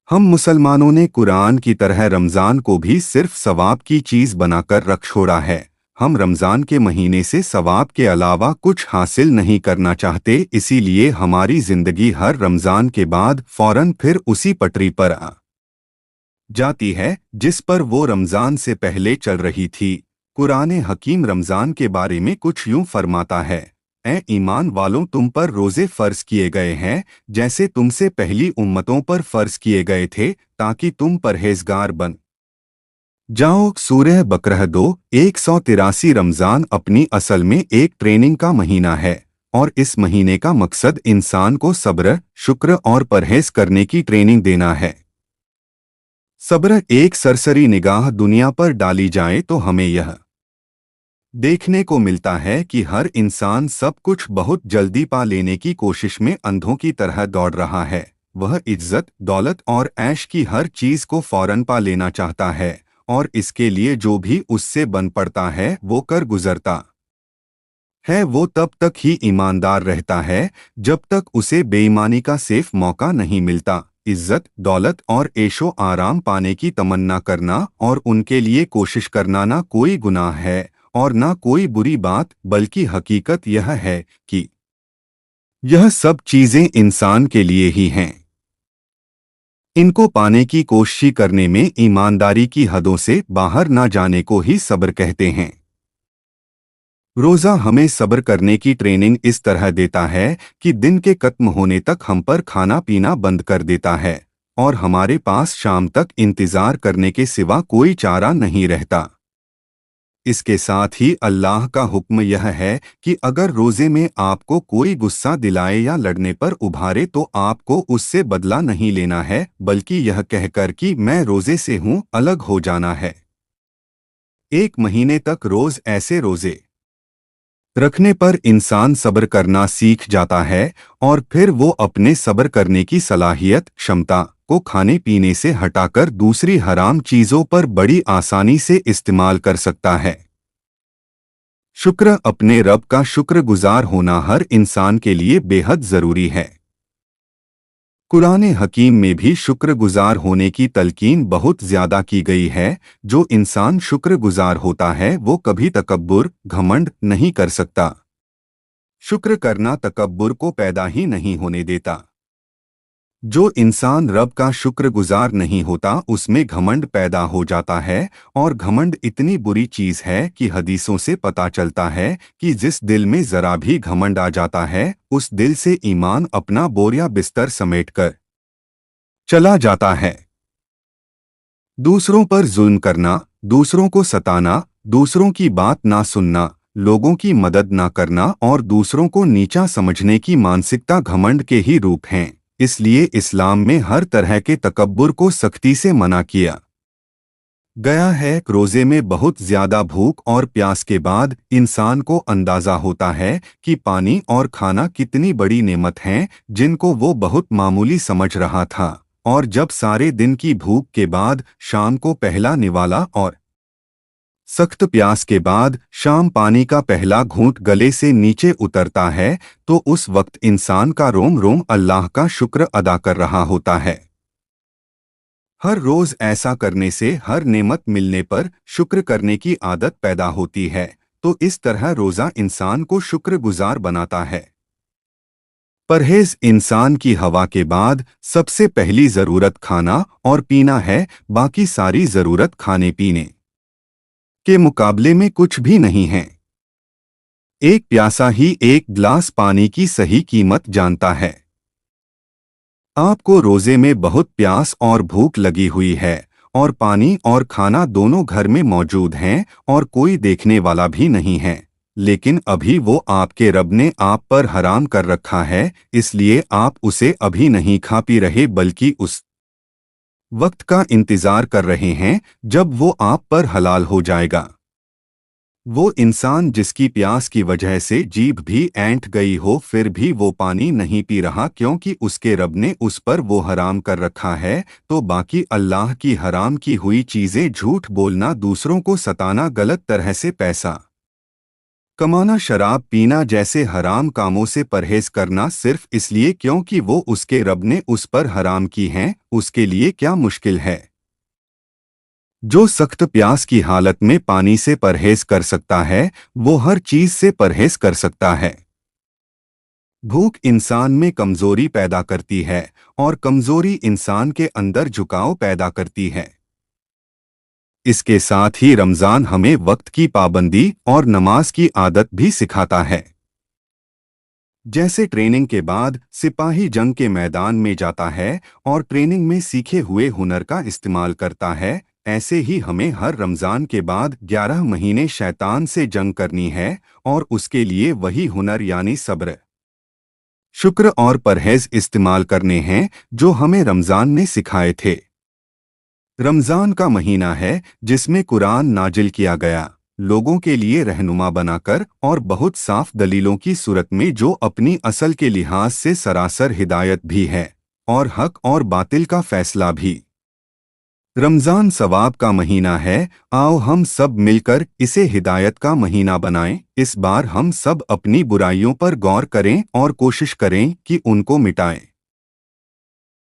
हम मुसलमानों ने कुरान की तरह रमज़ान को भी सिर्फ सवाब की चीज़ बनाकर रख छोड़ा है। हम रमज़ान के महीने से सवाब के अलावा कुछ हासिल नहीं करना चाहते, इसीलिए हमारी ज़िंदगी हर रमज़ान के बाद फ़ौरन फिर उसी पटरी पर आ जाती है जिस पर वो रमज़ान से पहले चल रही थी। कुरान हकीम रमज़ान के बारे में कुछ यूं फरमाता है, ए ईमान वालों, तुम पर रोज़े फ़र्ज किए गए हैं जैसे तुमसे पहली उम्मतों पर फ़र्ज किए गए थे, ताकि तुम परहेज़गार बन जाओ। सूरह बकरह 2:183। रमज़ान अपनी असल में एक ट्रेनिंग का महीना है, और इस महीने का मकसद इंसान को सब्र, शुक्र और परहेज़ करने की ट्रेनिंग देना है। सब्र एक सरसरी निगाह दुनिया पर डाली जाए तो हमें यह देखने को मिलता है कि हर इंसान सब कुछ बहुत जल्दी पा लेने की कोशिश में अंधों की तरह दौड़ रहा है। वह इज्जत, दौलत और ऐश की हर चीज को फौरन पा लेना चाहता है, और इसके लिए जो भी उससे बन पड़ता है वो कर गुजरता है। वो तब तक ही ईमानदार रहता है जब तक उसे बेईमानी का सेफ मौका नहीं मिलता। इज्जत, दौलत और ऐशो आराम पाने की तमन्ना करना और उनके लिए कोशिश करना ना कोई गुनाह है और ना कोई बुरी बात, बल्कि हकीकत यह है कि यह सब चीजें इंसान के लिए ही हैं। इनको पाने की कोशिश करने में ईमानदारी की हदों से बाहर ना जाने को ही सब्र कहते हैं। रोज़ा हमें सब्र करने की ट्रेनिंग इस तरह देता है कि दिन के खत्म होने तक हम पर खाना पीना बंद कर देता है, और हमारे पास शाम तक इंतज़ार करने के सिवा कोई चारा नहीं रहता। इसके साथ ही अल्लाह का हुक्म यह है कि अगर रोज़े में आपको कोई गुस्सा दिलाए या लड़ने पर उभारे तो आपको उससे बदला नहीं लेना है, बल्कि यह कहकर कि मैं रोज़े से हूँ, अलग हो जाना है। एक महीने तक रोज़ ऐसे रोज़े रखने पर इंसान सब्र करना सीख जाता है, और फिर वो अपने सब्र करने की सलाहियत, क्षमता को खाने पीने से हटाकर दूसरी हराम चीज़ों पर बड़ी आसानी से इस्तेमाल कर सकता है। शुक्र, अपने रब का शुक्रगुजार होना हर इंसान के लिए बेहद ज़रूरी है। कुरान हकीम में भी शुक्रगुजार होने की तलकीन बहुत ज़्यादा की गई है। जो इंसान शुक्रगुजार होता है वो कभी तकब्बुर, घमंड नहीं कर सकता। शुक्र करना तकब्बुर को पैदा ही नहीं होने देता। जो इंसान रब का शुक्रगुजार नहीं होता उसमें घमंड पैदा हो जाता है, और घमंड इतनी बुरी चीज़ है कि हदीसों से पता चलता है कि जिस दिल में ज़रा भी घमंड आ जाता है उस दिल से ईमान अपना बोरिया बिस्तर समेटकर चला जाता है। दूसरों पर जुल्म करना, दूसरों को सताना, दूसरों की बात ना सुनना, लोगों की मदद ना करना और दूसरों को नीचा समझने की मानसिकता घमंड के ही रूप हैं। इसलिए इस्लाम में हर तरह के तकब्बुर को सख्ती से मना किया गया है। रोज़े में बहुत ज़्यादा भूख और प्यास के बाद इंसान को अंदाज़ा होता है कि पानी और खाना कितनी बड़ी नेमत हैं, जिनको वो बहुत मामूली समझ रहा था। और जब सारे दिन की भूख के बाद शाम को पहला निवाला और सख्त प्यास के बाद शाम पानी का पहला घूंट गले से नीचे उतरता है, तो उस वक्त इंसान का रोम रोम अल्लाह का शुक्र अदा कर रहा होता है। हर रोज़ ऐसा करने से हर नेमत मिलने पर शुक्र करने की आदत पैदा होती है, तो इस तरह रोज़ा इंसान को शुक्रगुजार बनाता है। परहेज़ इंसान की हवा के बाद सबसे पहली ज़रूरत खाना और पीना है, बाकी सारी ज़रूरत खाने पीने के मुकाबले में कुछ भी नहीं है। एक प्यासा ही एक गिलास पानी की सही कीमत जानता है। आपको रोज़े में बहुत प्यास और भूख लगी हुई है, और पानी और खाना दोनों घर में मौजूद हैं और कोई देखने वाला भी नहीं है, लेकिन अभी वो आपके रब ने आप पर हराम कर रखा है, इसलिए आप उसे अभी नहीं खा पी रहे बल्कि उस वक्त का इंतज़ार कर रहे हैं जब वो आप पर हलाल हो जाएगा। वो इंसान जिसकी प्यास की वजह से जीभ भी ऐंठ गई हो फिर भी वो पानी नहीं पी रहा क्योंकि उसके रब ने उस पर वो हराम कर रखा है, तो बाकी अल्लाह की हराम की हुई चीज़ें, झूठ बोलना, दूसरों को सताना, गलत तरह से पैसा कमाना, शराब पीना जैसे हराम कामों से परहेज करना सिर्फ इसलिए क्योंकि वो उसके रब ने उस पर हराम की हैं, उसके लिए क्या मुश्किल है। जो सख्त प्यास की हालत में पानी से परहेज कर सकता है, वो हर चीज से परहेज कर सकता है। भूख इंसान में कमजोरी पैदा करती है और कमजोरी इंसान के अंदर झुकाव पैदा करती है। इसके साथ ही रमजान हमें वक्त की पाबंदी और नमाज की आदत भी सिखाता है। जैसे ट्रेनिंग के बाद सिपाही जंग के मैदान में जाता है और ट्रेनिंग में सीखे हुए हुनर का इस्तेमाल करता है, ऐसे ही हमें हर रमजान के बाद 11 महीने शैतान से जंग करनी है और उसके लिए वही हुनर यानी सब्र, शुक्र और परहेज इस्तेमाल करने हैं जो हमें रमजान ने सिखाए थे। रमजान का महीना है जिसमें कुरान नाजिल किया गया, लोगों के लिए रहनुमा बनाकर और बहुत साफ दलीलों की सूरत में, जो अपनी असल के लिहाज से सरासर हिदायत भी है और हक और बातिल का फैसला भी। रमजान सवाब का महीना है, आओ हम सब मिलकर इसे हिदायत का महीना बनाएं। इस बार हम सब अपनी बुराइयों पर गौर करें और कोशिश करें कि उनको मिटाएं।